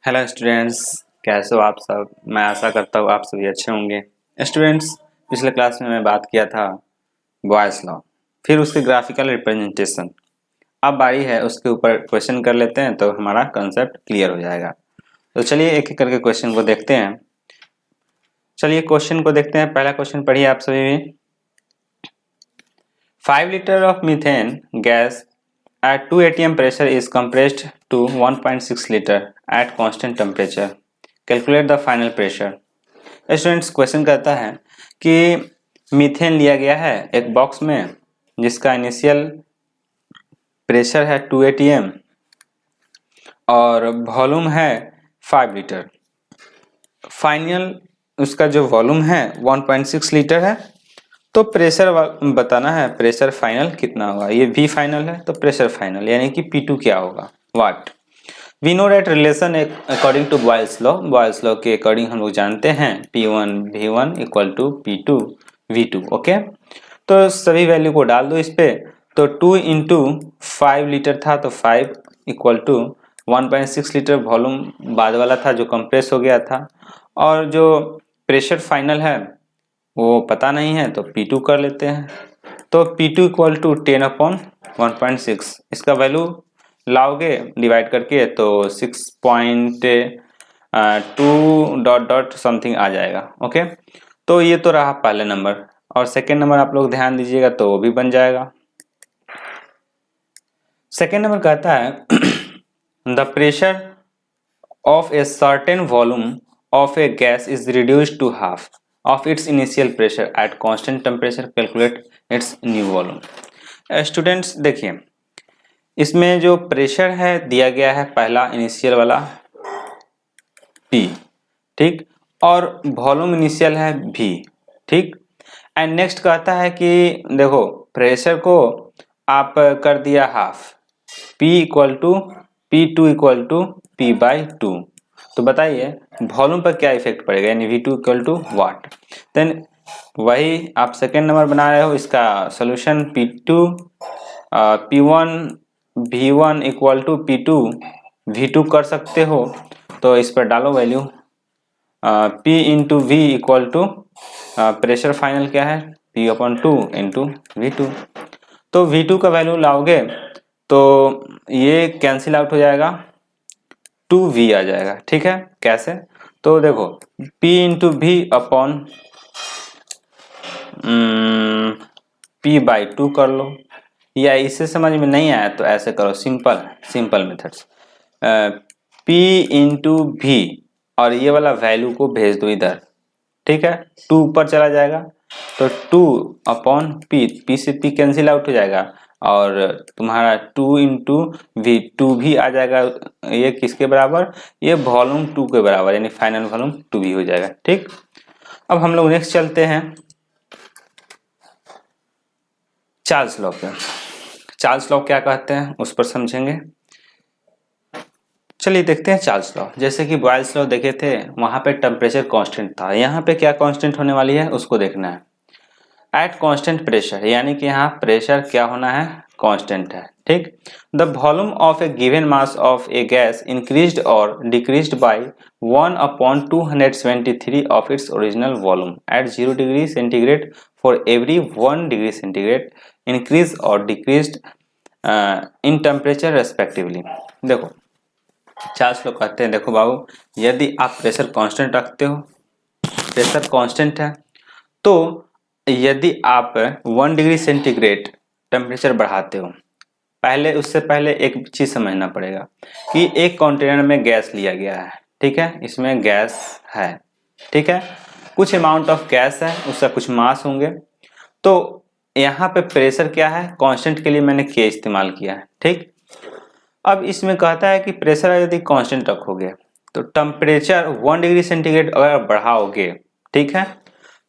Hello students, कैसे हो आप सब। मैं आशा करता हूँ आप सभी अच्छे होंगे। स्टूडेंट्स, पिछले क्लास में मैं बात किया था बॉयस लॉ, फिर उसके ग्राफिकल रिप्रेजेंटेशन। अब बारी है उसके ऊपर क्वेश्चन कर लेते हैं तो हमारा कंसेप्ट क्लियर हो जाएगा। तो चलिए एक एक करके क्वेश्चन को देखते हैं। चलिए क्वेश्चन को देखते हैं। पहला क्वेश्चन पढ़िए आप सभी भी। 5 liter of methane gas at 2 atm pressure is compressed to 1.6 liter at constant temperature. Calculate the final pressure. Students, question कहता है कि मीथेन लिया गया है एक बॉक्स में जिसका इनिशियल प्रेशर है 2 atm और वॉल्यूम है 5 लीटर। फाइनल उसका जो वॉल्यूम है 1.6 लीटर है। तो प्रेशर बताना है, प्रेशर फाइनल कितना होगा। ये V फाइनल है तो प्रेशर फाइनल यानी कि P2 क्या होगा, what. We know that relation according to Boyle's law. Boyle's law के अकॉर्डिंग हम लोग जानते हैं P1 V1 equal to P2 V2। Okay, तो सभी वैल्यू को डाल दो इस पे। तो 2 इंटू 5 लीटर था तो 5 इक्वल टू 1.6 लीटर वॉल्यूम बाद वाला था जो कंप्रेस हो गया था, और जो प्रेशर फाइनल है वो पता नहीं है तो P2 कर लेते हैं। तो P2 इक्वल टू 10/1.6, इसका वैल्यू लाओगे डिवाइड करके तो 6.2 डॉट डॉट समथिंग आ जाएगा। ओके, तो ये तो रहा पहले नंबर, और सेकेंड नंबर आप लोग ध्यान दीजिएगा तो वो भी बन जाएगा। सेकेंड नंबर कहता है the pressure of a certain volume of a gas is reduced to half of its initial pressure at constant temperature. Calculate its new volume. Students देखिए, इसमें जो प्रेशर है दिया गया है पहला इनिशियल वाला P, ठीक, और वॉल्यूम इनिशियल है V, ठीक। एंड नेक्स्ट कहता है कि देखो प्रेशर को आप कर दिया half, P equal to P2 equal to P/2। तो बताइए वॉल्यूम पर क्या इफेक्ट पड़ेगा, यानी V2 equal to watt. Then वही आप सेकेंड नंबर बना रहे हो, इसका solution P2 P1 V1 equal to P2 V2 कर सकते हो। तो इस पर डालो value P into V equal to pressure final क्या है P/2 इंटू V2। तो V2 का वैल्यू लाओगे तो ये कैंसिल आउट हो जाएगा, 2V आ जाएगा। ठीक है, कैसे? तो देखो P into V upon P/2 कर लो, या इससे समझ में नहीं आया तो ऐसे करो, simple methods. P into V और ये वाला वैल्यू को भेज दो इधर, ठीक है, 2 ऊपर चला जाएगा तो 2 अपॉन P से P कैंसिल आउट हो जाएगा, और तुम्हारा 2 इंटू V 2 भी आ जाएगा। ये किसके बराबर, ये वॉल्यूम 2 के बराबर, यानी फाइनल वॉल्यूम 2V हो जाएगा। ठीक, अब हम लोग नेक्स्ट चलते हैं चार्ल्स लॉ पे। चार्ल्स लॉ क्या कहते हैं उस पर समझेंगे। चलिए देखते हैं चार्ल्स लॉ। जैसे कि बॉयल्स लॉ देखे थे, वहां पे टेम्परेचर कांस्टेंट था, यहाँ पे क्या कांस्टेंट होने वाली है उसको देखना है। एट कांस्टेंट प्रेशर, यानी कि यहाँ प्रेशर क्या होना है, कांस्टेंट है। ठीक, the volume of a given mass of a gas increased और decreased by 1/273 of its original volume at 0 degree centigrade for every 1 degree centigrade increase और डिक्रीज्ड इन टेम्परेचर रेस्पेक्टिवली। देखो चार्ल्स लोग कहते हैं, देखो बाबू, यदि आप प्रेशर कांस्टेंट रखते हो, प्रेशर कांस्टेंट है, तो यदि आप 1 डिग्री सेंटीग्रेड टेम्परेचर बढ़ाते हो, पहले उससे पहले एक चीज समझना पड़ेगा कि एक कंटेनर में गैस लिया गया है, ठीक है, इसमें गैस है, ठीक है, कुछ अमाउंट ऑफ गैस है, उसका कुछ मास होंगे। तो यहाँ पे प्रेशर क्या है, कांस्टेंट के लिए मैंने K इस्तेमाल किया है। ठीक, अब इसमें कहता है कि प्रेशर यदि कांस्टेंट रखोगे तो टेम्परेचर 1 डिग्री सेंटीग्रेड अगर बढ़ाओगे, ठीक है,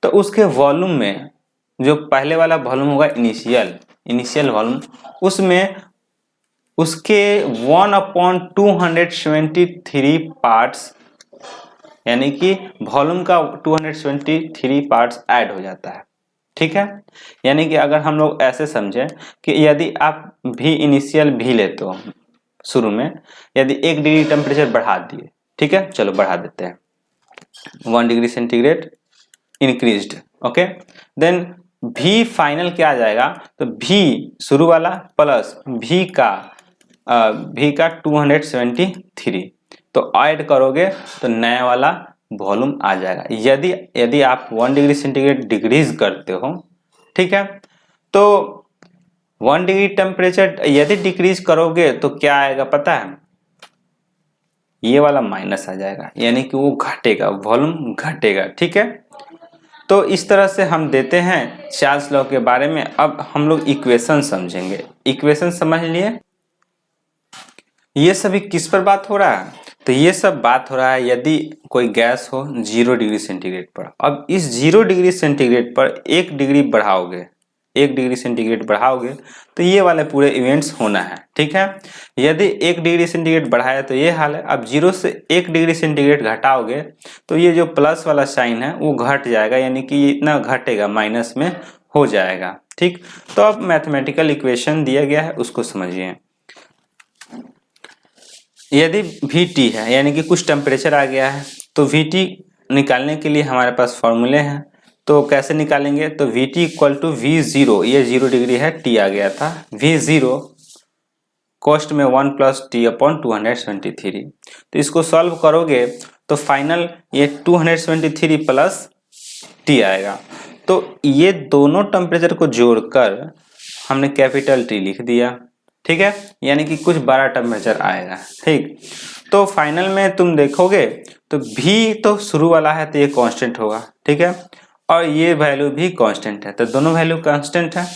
तो उसके वॉल्यूम में जो पहले वाला वॉल्यूम होगा इनिशियल वॉल्यूम, उसमें उसके 1/273 पार्ट्स, यानी कि वॉल्यूम का 273 पार्ट्स ऐड हो जाता है। ठीक है, यानी कि अगर हम लोग ऐसे समझें कि यदि आप भी इनिशियल भी लेते हो, शुरू में यदि 1 डिग्री टेम्परेचर बढ़ा दिए ठीक है, चलो बढ़ा देते हैं। 1 degree centigrade increased, okay. Then V final क्या आ जाएगा, तो V शुरू वाला प्लस V का 273, तो ऐड करोगे तो नया वाला वॉल्यूम आ जाएगा। यदि आप 1 डिग्री सेंटीग्रेड डिक्रीज करते हो, ठीक है, तो 1 डिग्री टेम्परेचर यदि डिक्रीज करोगे तो क्या आएगा पता है, ये वाला माइनस आ जाएगा, यानी कि वो घटेगा, वॉल्यूम घटेगा, ठीक है। तो इस तरह से हम देते हैं चार्ल्स लॉ के बारे में। अब हम लोग इक्वेशन समझेंगे। इक्वेशन समझ लिए। ये सभी किस पर बात हो रहा है, तो ये सब बात हो रहा है यदि कोई गैस हो 0 डिग्री सेंटीग्रेड पर। अब इस 0 डिग्री सेंटीग्रेड पर 1 डिग्री बढ़ाओगे, 1 डिग्री सेंटीग्रेड बढ़ाओगे तो ये वाले पूरे इवेंट्स होना है, ठीक है। यदि 1 डिग्री सेंटीग्रेड बढ़ाया तो ये हाल है। अब 0 से 1 डिग्री सेंटीग्रेड घटाओगे तो ये जो प्लस वाला साइन है वो घट जाएगा, यानी कि ये इतना घटेगा, माइनस में हो जाएगा, ठीक। तो अब मैथमेटिकल इक्वेशन दिया गया है, उसको समझिए। यदि Vt है, यानी कि कुछ टेम्परेचर आ गया है, तो Vt निकालने के लिए हमारे पास फॉर्मूले हैं। तो कैसे निकालेंगे, तो Vt इक्वल टू V0, ये 0 डिग्री है, T आ गया था, V0 कॉस्ट में 1 प्लस टी अपॉन 273। तो इसको सॉल्व करोगे तो फाइनल ये 273 प्लस टी आएगा। तो ये दोनों टेम्परेचर को जोड़कर हमने कैपिटल टी लिख दिया, ठीक है, यानी कि कुछ बड़ा टेम्परेचर आएगा, ठीक। तो फाइनल में तुम देखोगे तो भी तो शुरू वाला है तो ये कांस्टेंट होगा, ठीक है, और ये वैल्यू भी कांस्टेंट है, तो दोनों वैल्यू कांस्टेंट है।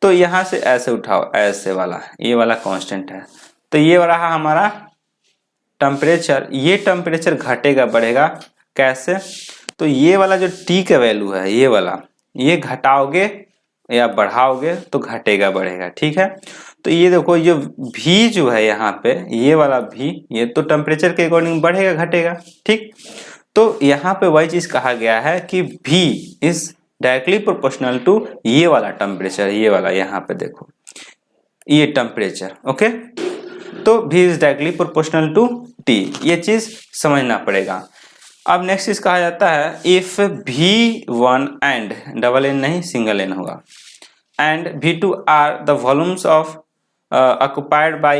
तो यहाँ से ऐसे उठाओ, ऐसे वाला, ये वाला कांस्टेंट है, तो ये रहा हमारा टेम्परेचर। ये टेम्परेचर घटेगा बढ़ेगा कैसे, तो ये वाला जो टी का वैल्यू है, ये वाला, ये घटाओगे या बढ़ाओगे तो घटेगा बढ़ेगा, ठीक है। तो ये देखो, ये भी जो है यहाँ पे, ये वाला भी, ये तो टेम्परेचर के अकॉर्डिंग बढ़ेगा घटेगा, ठीक। तो यहाँ पे वही चीज कहा गया है कि भी इज डायरेक्टली प्रोपोर्शनल टू ये वाला टेम्परेचर, ये वाला यहाँ पे देखो, ये टेम्परेचर, ओके। तो भी is directly proportional to T, ये चीज समझना पड़ेगा। अब नेक्स्ट चीज कहा जाता है if V1 and double N नहीं सिंगल एन होगा and V2 are the volumes of occupied by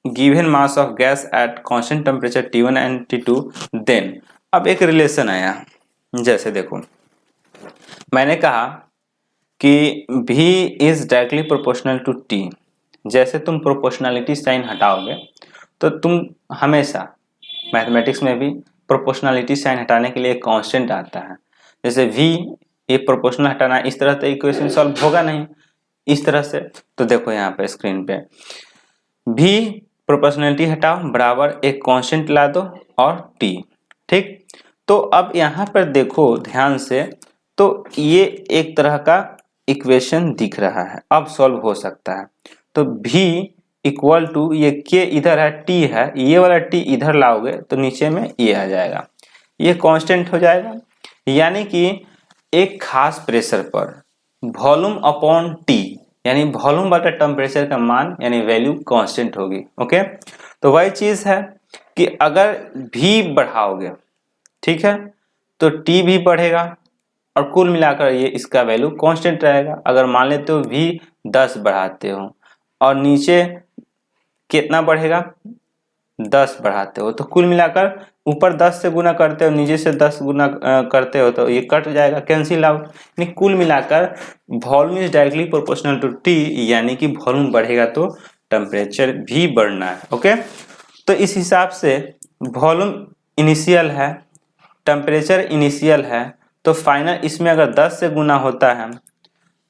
given mass of gas at constant temperature T1 and T2 then। अब एक रिलेशन आया, जैसे देखो मैंने कहा कि V is directly proportional to T। जैसे तुम प्रोपोर्शनलिटी साइन हटाओगे तो तुम हमेशा मैथमेटिक्स में भी प्रोपोर्शनलिटी साइन हटाने के लिए एक कांस्टेंट आता है। जैसे V, ये प्रोपोर्शनल हटाना, इस तरह से इक्वेशन सॉल्व होगा नहीं इस तरह से। तो देखो यहाँ पे स्क्रीन पे V प्रोपोर्शनलिटी हटाओ बराबर एक कांस्टेंट ला दो और T, ठीक। तो अब यहाँ पर देखो ध्यान से, तो ये एक तरह का इक्वेशन दिख रहा है, अब सॉल्व हो सकता है। तो V इक्वल टू ये K इधर है, T है, ये वाला T इधर लाओगे तो नीचे में ये आ जाएगा, ये कांस्टेंट हो जाएगा। यानी कि एक खास प्रेशर पर वॉल्यूम अपॉन T, यानी वॉल्यूम बटा टेम्परेचर का मान यानी वैल्यू कांस्टेंट होगी, ओके। तो वही चीज है कि अगर V बढ़ाओगे, ठीक है, तो T भी बढ़ेगा और कुल मिलाकर ये इसका वैल्यू कांस्टेंट रहेगा। अगर मान लेते हो V 10 बढ़ाते हो और नीचे कितना बढ़ेगा 10 बढ़ाते हो, तो कुल मिलाकर ऊपर 10 से गुना करते हो, नीचे से 10 गुना करते हो, तो ये कट जाएगा, कैंसिल आउट। यानी कुल मिलाकर volume is directly proportional to T, यानी कि वॉल्यूम बढ़ेगा तो टेम्परेचर भी बढ़ना है, ओके। तो इस हिसाब से वॉल्यूम इनिशियल है, टेम्परेचर इनिशियल है, तो फाइनल इसमें अगर 10 से गुना होता है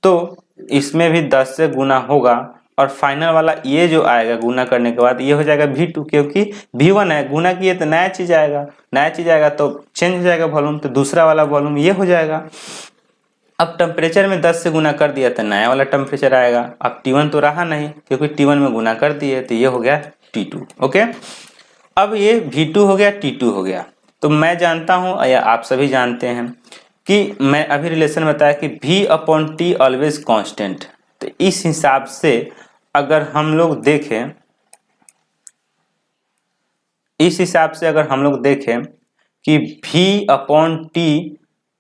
तो इसमें भी 10 से गुना होगा और फाइनल वाला ये जो आएगा गुना करने के बाद ये हो जाएगा V2, क्योंकि V1 है, गुना किए तो नया चीज आएगा, नया चीज आएगा तो चेंज हो जाएगा वॉल्यूम, तो दूसरा वाला वॉल्यूम ये हो जाएगा। अब टेम्परेचर में 10 से गुना कर दिया तो नया वाला टेम्परेचर आएगा। अब T1 तो रहा नहीं क्योंकि T1 में गुना कर दिए, तो ये हो गया T2, ओके। अब ये V2 हो गया, T2 हो गया। तो मैं जानता हूं या आप सभी जानते हैं कि मैं अभी रिलेशन बताया कि V upon T always constant. तो इस हिसाब से अगर हम लोग देखें इस हिसाब से अगर हम लोग देखें कि V/T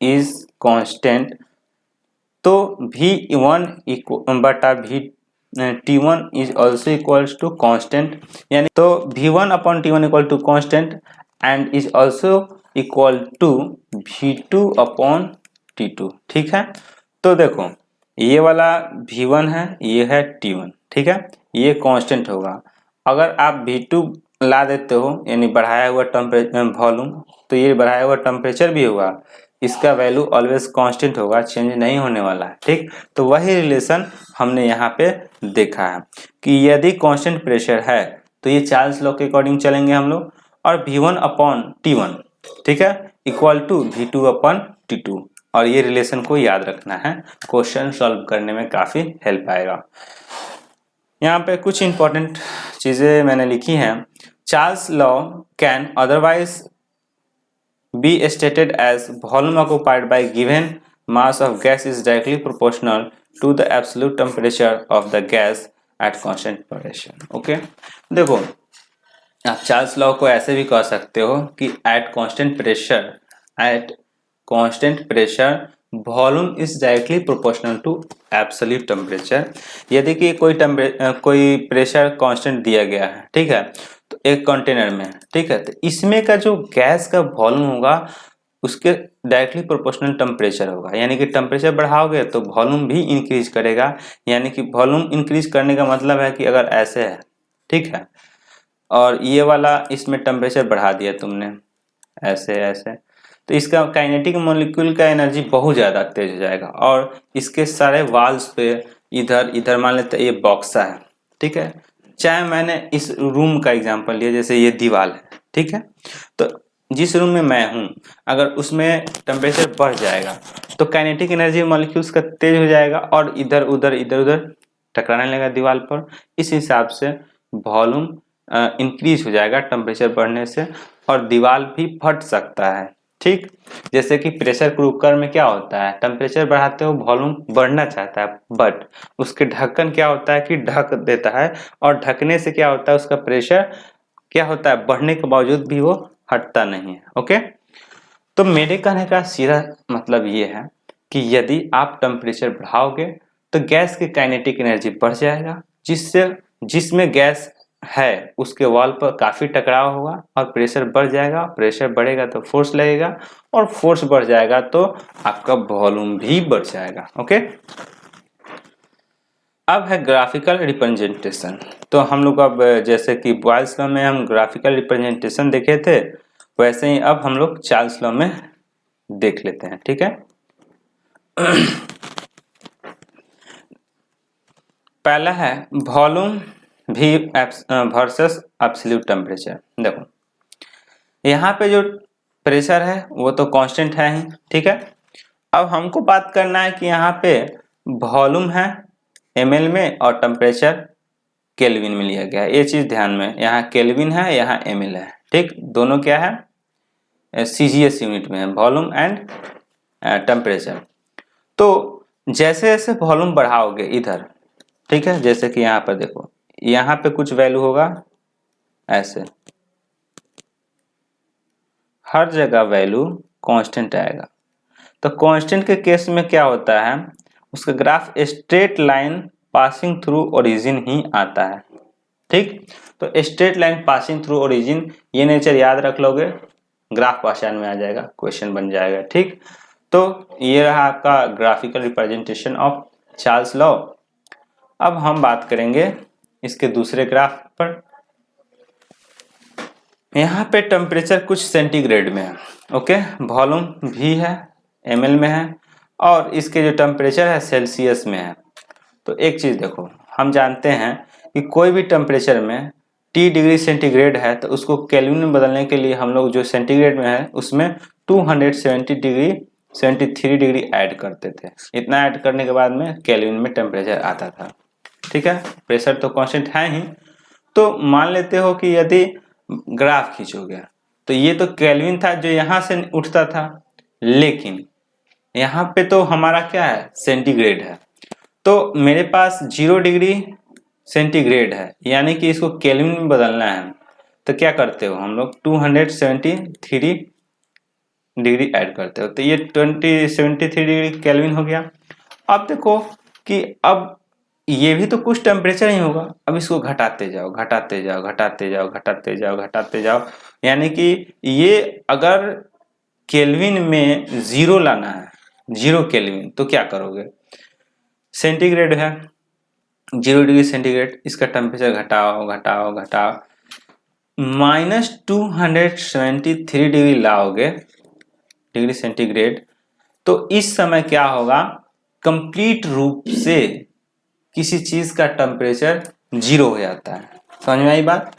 इज कांस्टेंट, तो V1 बटा T1 is also equals to constant, यानी तो V1/T1 equal to constant and is also equal to V2/T2। ठीक है, तो देखो ये वाला V1 है, ये है T1, ठीक है, ये कांस्टेंट होगा। अगर आप V2 ला देते हो यानी बढ़ाया हुआ टेम्परेचर वॉल्यूम, तो ये बढ़ाया हुआ टेम्परेचर भी होगा, इसका वैल्यू ऑलवेज कांस्टेंट होगा, चेंज नहीं होने वाला है। ठीक, तो वही रिलेशन हमने यहाँ पे देखा है कि यदि कांस्टेंट प्रेशर है तो ये चार्ल्स लॉ के अकॉर्डिंग चलेंगे हम लोग, और V1/T1, ठीक है, इक्वल टू V2/T2, और ये रिलेशन को याद रखना है, क्वेश्चन सॉल्व करने में काफ़ी हेल्प आएगा। यहाँ पे कुछ इंपॉर्टेंट चीज़ें मैंने लिखी हैं। Charles law can otherwise be stated as volume occupied by given mass of gas is directly proportional to the absolute temperature of the gas at constant pressure। Okay, देखो आप चार्ल्स लॉ को ऐसे भी कह सकते हो कि at constant pressure volume is directly proportional to absolute temperature. यदि कि कोई प्रेशर कांस्टेंट दिया गया है, ठीक है, तो एक कंटेनर में, ठीक है, तो इसमें का जो गैस का वॉल्यूम होगा उसके डायरेक्टली प्रोपोर्शनल टेम्परेचर होगा, यानी कि टेम्परेचर बढ़ाओगे तो वॉल्यूम भी इंक्रीज करेगा। यानी कि वॉल्यूम इंक्रीज करने का मतलब है कि अगर ऐसे है, ठीक है, और ये वाला इसमें टेम्परेचर बढ़ा दिया तुमने ऐसे ऐसे, तो इसका काइनेटिक मॉलिक्यूल का एनर्जी बहुत ज़्यादा तेज हो जाएगा, और इसके सारे वाल्स पे इधर इधर मान लेते ये बॉक्सा है, ठीक है, चाहे मैंने इस रूम का एग्जांपल लिया, जैसे ये दीवार है, ठीक है, तो जिस रूम में मैं हूँ अगर उसमें टेम्परेचर बढ़ जाएगा तो काइनेटिक एनर्जी मॉलिक्यूल्स का तेज हो जाएगा और इधर उधर टकराने लगेगा दीवार पर। इस हिसाब से वॉल्यूम इंक्रीज हो जाएगा टेम्परेचर बढ़ने से, और दीवार भी फट सकता है। ठीक, जैसे कि प्रेशर कुकर में क्या होता है, टेम्परेचर बढ़ाते हो वॉल्यूम बढ़ना चाहता है, बट उसके ढक्कन क्या होता है कि ढक देता है, और ढकने से क्या होता है उसका प्रेशर क्या होता है, बढ़ने के बावजूद भी वो हटता नहीं है। ओके, तो मेरे कहने का सीधा मतलब ये है कि यदि आप टेम्परेचर बढ़ाओगे तो गैस की काइनेटिक एनर्जी बढ़ जाएगा, जिसमें गैस है उसके वॉल पर काफ़ी टकराव होगा और प्रेशर बढ़ जाएगा। प्रेशर बढ़ेगा तो फोर्स लगेगा, और फोर्स बढ़ जाएगा तो आपका वॉल्यूम भी बढ़ जाएगा। ओके, अब है ग्राफिकल रिप्रेजेंटेशन। तो हम लोग अब जैसे कि बॉयल्स लॉ में हम ग्राफिकल रिप्रेजेंटेशन देखे थे, वैसे ही अब हम लोग चार्ल्स लॉ में देख लेते हैं। ठीक है, पहला है वॉल्यूम भी वर्सेस एब्सोल्यूट टेम्परेचर। देखो यहाँ पे जो प्रेशर है वो तो कांस्टेंट है ही, ठीक है। अब हमको बात करना है कि यहाँ पे वॉल्यूम है ml में और टेम्परेचर केल्विन में लिया गया है। ये चीज़ ध्यान में, यहाँ केल्विन है यहाँ ml है, ठीक, दोनों क्या है सीजीएस यूनिट में है, वॉल्यूम एंड टेम्परेचर। तो जैसे जैसे वॉल्यूम बढ़ाओगे इधर, ठीक है, जैसे कि यहाँ पर देखो यहाँ पे कुछ वैल्यू होगा ऐसे, हर जगह वैल्यू कांस्टेंट आएगा। तो कांस्टेंट के केस में क्या होता है, उसका graph straight line passing through origin ही आता है। ठीक, तो straight line passing through origin, ये नेचर याद रख लोगे, ग्राफ आसान में आ जाएगा, क्वेश्चन बन जाएगा। ठीक, तो ये रहा आपका graphical representation of Charles law. अब हम बात करेंगे इसके दूसरे ग्राफ पर। यहाँ पे टेम्परेचर कुछ सेंटीग्रेड में है, ओके, वॉल्यूम भी है ml में है, और इसके जो टेम्परेचर है सेल्सियस में है। तो एक चीज़ देखो, हम जानते हैं कि कोई भी टेम्परेचर में T डिग्री सेंटीग्रेड है तो उसको केल्विन में बदलने के लिए हम लोग जो सेंटीग्रेड में है उसमें 273 डिग्री ऐड करते थे। इतना ऐड करने के बाद में केल्विन में टेम्परेचर आता था। ठीक है, प्रेशर तो कांस्टेंट है ही। तो मान लेते हो कि यदि ग्राफ खींचोगे तो ये तो केल्विन था जो यहाँ से उठता था, लेकिन यहाँ पे तो हमारा क्या है सेंटीग्रेड है, तो मेरे पास 0 डिग्री सेंटीग्रेड है, यानी कि इसको केल्विन में बदलना है तो क्या करते हो हम लोग 273 डिग्री ऐड करते हो, तो ये 73 डिग्री केल्विन हो गया। अब देखो कि अब ये भी तो कुछ टेम्परेचर ही होगा, अब इसको घटाते जाओ घटाते जाओ घटाते जाओ घटाते जाओ घटाते जाओ, यानी कि ये अगर केल्विन में जीरो लाना है, 0 केल्विन, तो क्या करोगे, सेंटीग्रेड है 0 डिग्री सेंटीग्रेड, इसका टेम्परेचर घटाओ घटाओ घटाओ, -273 डिग्री लाओगे डिग्री सेंटीग्रेड, तो इस समय क्या होगा, कंप्लीट रूप से किसी चीज का टेम्परेचर 0 हो जाता है। समझ में आई बात।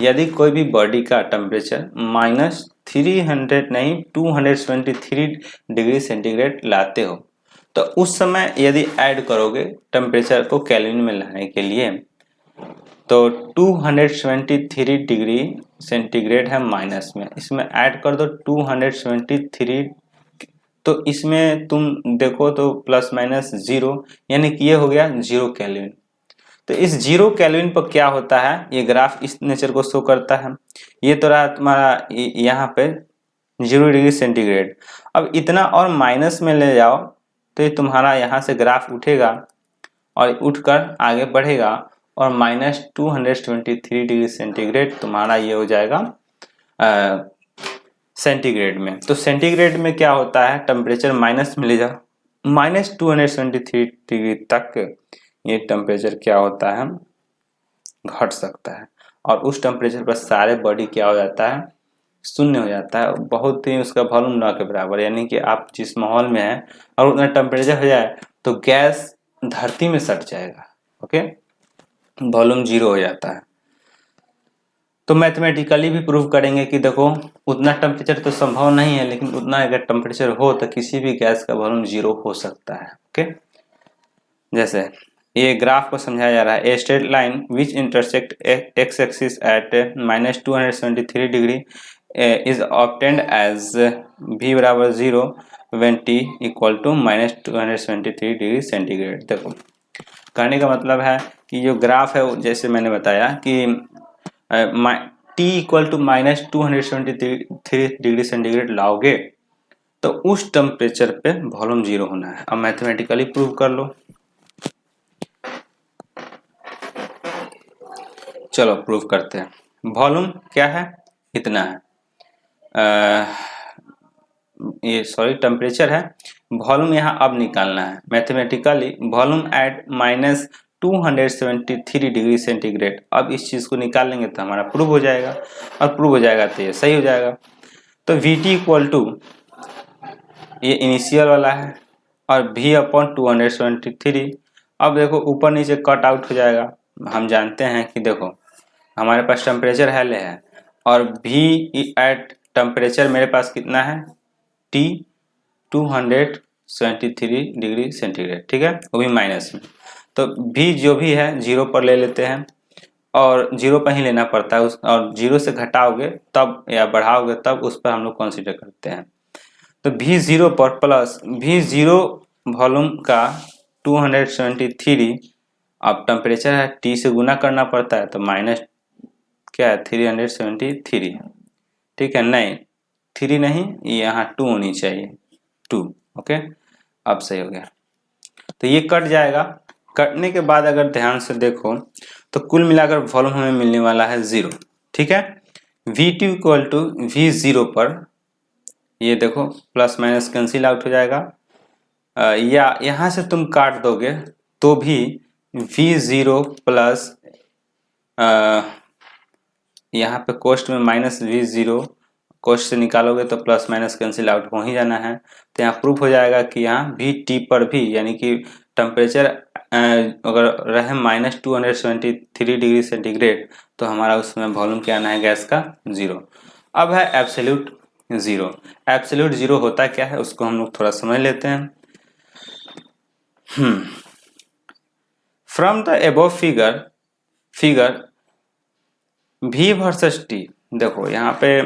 यदि कोई भी बॉडी का टेम्परेचर -300 नहीं 273 डिग्री सेंटीग्रेड लाते हो, तो उस समय यदि ऐड करोगे टेम्परेचर को केल्विन में लाने के लिए, तो 273 डिग्री सेंटीग्रेड है माइनस में, इसमें ऐड कर दो 273, तो इसमें तुम देखो तो प्लस माइनस 0, यानी कि ये हो गया 0 केल्विन। तो इस 0 केल्विन पर क्या होता है, ये ग्राफ इस नेचर को शो करता है। ये तो रहा तुम्हारा यहाँ पे 0 डिग्री सेंटीग्रेड, अब इतना और माइनस में ले जाओ तो ये तुम्हारा यहाँ से ग्राफ उठेगा और उठकर आगे बढ़ेगा और -273 डिग्री सेंटीग्रेड तुम्हारा ये हो जाएगा सेंटीग्रेड में। तो सेंटीग्रेड में क्या होता है, टेम्परेचर माइनस में ले जाओ, -273 डिग्री तक ये टेम्परेचर क्या होता है, घट सकता है, और उस टेम्परेचर पर सारे बॉडी क्या हो जाता है, शून्य हो जाता है, बहुत ही उसका वॉल्यूम न के बराबर, यानी कि आप जिस माहौल में हैं और उतना टेम्परेचर हो जाए तो गैस धरती में सट जाएगा, ओके, वॉल्यूम 0 हो जाता है। तो मैथमेटिकली भी प्रूव करेंगे कि देखो उतना टेम्परेचर तो संभव नहीं है, लेकिन उतना अगर टेम्परेचर हो तो किसी भी गैस का वॉल्यूम 0 हो सकता है, ओके। जैसे ये ग्राफ को समझाया जा रहा है, a straight line which intersect X axis at -273 degree is obtained as v बराबर 0 when t equal to -273 degree centigrade. देखो कहने का मतलब है कि जो ग्राफ है जैसे मैंने बताया कि t equal to -273 degree centigrade लाओगे तो उस टेम्परेचर पे वॉल्यूम 0 होना है। अब मैथमेटिकली प्रूव कर लो, चलो प्रूव करते हैं। वॉल्यूम क्या है, इतना है, ये सॉरी टेम्परेचर है, वॉल्यूम यहाँ अब निकालना है mathematically, volume at -273 degree centigrade. अब इस चीज़ को निकाल लेंगे तो हमारा प्रूव हो जाएगा, और प्रूव हो जाएगा तो ये सही हो जाएगा। तो Vt इक्वल टू ये इनिशियल वाला है और V अपॉन 273। अब देखो ऊपर नीचे कट आउट हो जाएगा, हम जानते हैं कि देखो हमारे पास टेम्परेचर है और V एट टेम्परेचर मेरे पास कितना है, T 273 डिग्री सेंटीग्रेड, ठीक है, वो भी माइनस में। तो V जो भी है 0 पर ले लेते हैं, और 0 पर ही लेना पड़ता है, और 0 से घटाओगे तब या बढ़ाओगे तब उस पर हम लोग कंसीडर करते हैं। तो V0 पर प्लस V0 वॉल्यूम का 273, अब टेम्परेचर है T से गुना करना पड़ता है, तो माइनस क्या है 373, ठीक है, नहीं 3 नहीं, यहाँ 2 होनी चाहिए, 2, ओके, अब सही हो गया। तो ये कट जाएगा, कटने के बाद अगर ध्यान से देखो तो कुल मिलाकर वॉल्यूम हमें मिलने वाला है 0, ठीक है। V2 इक्वल टू V0 पर ये देखो प्लस माइनस कैंसिल आउट हो जाएगा, या यहाँ से तुम काट दोगे तो भी V0 प्लस यहाँ पे कोस्ट में -V0 कोस्ट से निकालोगे तो प्लस माइनस कैंसिल आउट हो ही जाना है। तो यहाँ प्रूफ हो जाएगा कि यहाँ Vt पर भी, यानी कि टेम्परेचर अगर रहे -273 डिग्री सेंटीग्रेड, तो हमारा उसमें वॉल्यूम क्या आना है गैस का, 0। अब है एब्सोल्यूट 0। एब्सोल्यूट 0 होता क्या है उसको हम लोग थोड़ा समझ लेते हैं। From the above figure V versus T, देखो यहाँ पे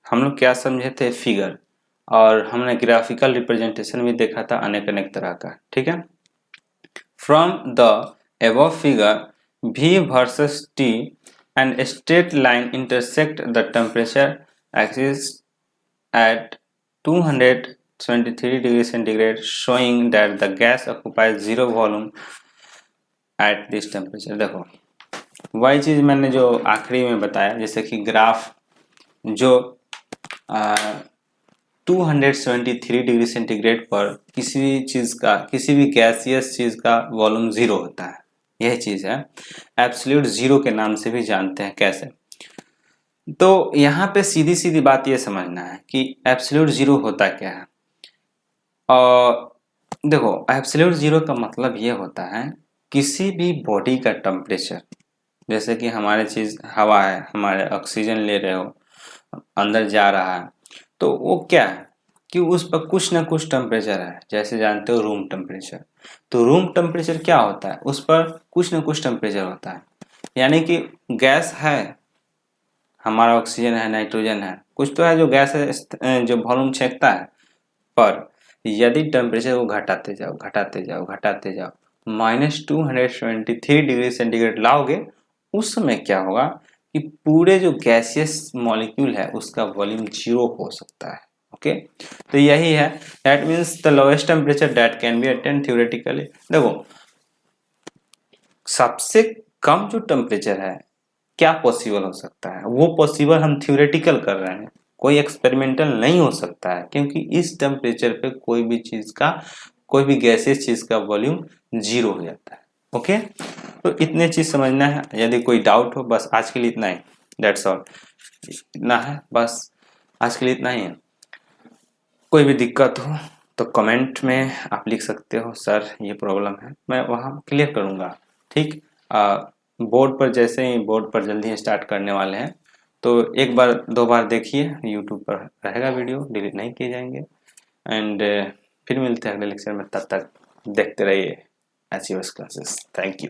हम लोग क्या समझे थे, फिगर, और हमने ग्राफिकल रिप्रेजेंटेशन भी देखा था अनेक अनेक तरह का, ठीक है। From the above figure V versus T and a straight line intersect the temperature axis at 273 degrees centigrade, showing that the gas occupies zero volume at this temperature। देखो वही चीज़ मैंने जो आखिरी में बताया, जैसे कि ग्राफ जो 273 डिग्री सेंटीग्रेड पर किसी भी चीज़ का, किसी भी गैसियस चीज़ का वॉल्यूम ज़ीरो होता है। यह चीज़ है एब्सोल्यूट ज़ीरो के नाम से भी जानते हैं। कैसे? तो यहाँ पे सीधी सीधी बात ये समझना है कि एब्सोल्यूट ज़ीरो होता क्या है। और देखो एब्सोल्यूट ज़ीरो का मतलब ये होता है किसी भी बॉडी का टेम्परेचर, जैसे कि हमारे चीज़ हवा है, हमारे ऑक्सीजन ले रहे हो, अंदर जा रहा है, तो वो क्या है कि उस पर कुछ ना कुछ टेम्परेचर है। जैसे जानते हो रूम टेम्परेचर, तो रूम टेम्परेचर क्या होता है, उस पर कुछ ना कुछ टेम्परेचर होता है। यानी कि गैस है, हमारा ऑक्सीजन है, नाइट्रोजन है, कुछ तो है जो गैस है, जो वॉल्यूम छेकता है। पर यदि टेम्परेचर को घटाते जाओ घटाते जाओ घटाते जाओ -273 डिग्री सेंटीग्रेड लाओगे, उस समय क्या होगा कि पूरे जो गैसियस मॉलिक्यूल है उसका वॉल्यूम जीरो हो सकता है। ओके, तो यही है, that means the lowest temperature that can be attend theoretically. देखो सबसे कम जो टेम्परेचर है क्या पॉसिबल हो सकता है, वो पॉसिबल हम थ्योरेटिकल कर रहे हैं, कोई एक्सपेरिमेंटल नहीं हो सकता है, क्योंकि इस टेम्परेचर पे कोई भी चीज का, कोई भी गैसेस चीज का वॉल्यूम जीरो हो जाता है। ओके, तो इतने चीज समझना है। यदि कोई डाउट हो, बस आज के लिए इतना ही, दैट्स ऑल, इतना है बस, आज के लिए इतना ही है। कोई भी दिक्कत हो तो कमेंट में आप लिख सकते हो, सर ये प्रॉब्लम है, मैं वहाँ क्लियर करूँगा। ठीक, बोर्ड पर जैसे ही, बोर्ड पर जल्दी ही स्टार्ट करने वाले हैं, तो एक बार दो बार देखिए, यूट्यूब पर रहेगा वीडियो, डिलीट नहीं किए जाएंगे। एंड फिर मिलते हैं अगले लेक्चर में, तब तक देखते रहिए एचयूएस क्लासेस। Thank you.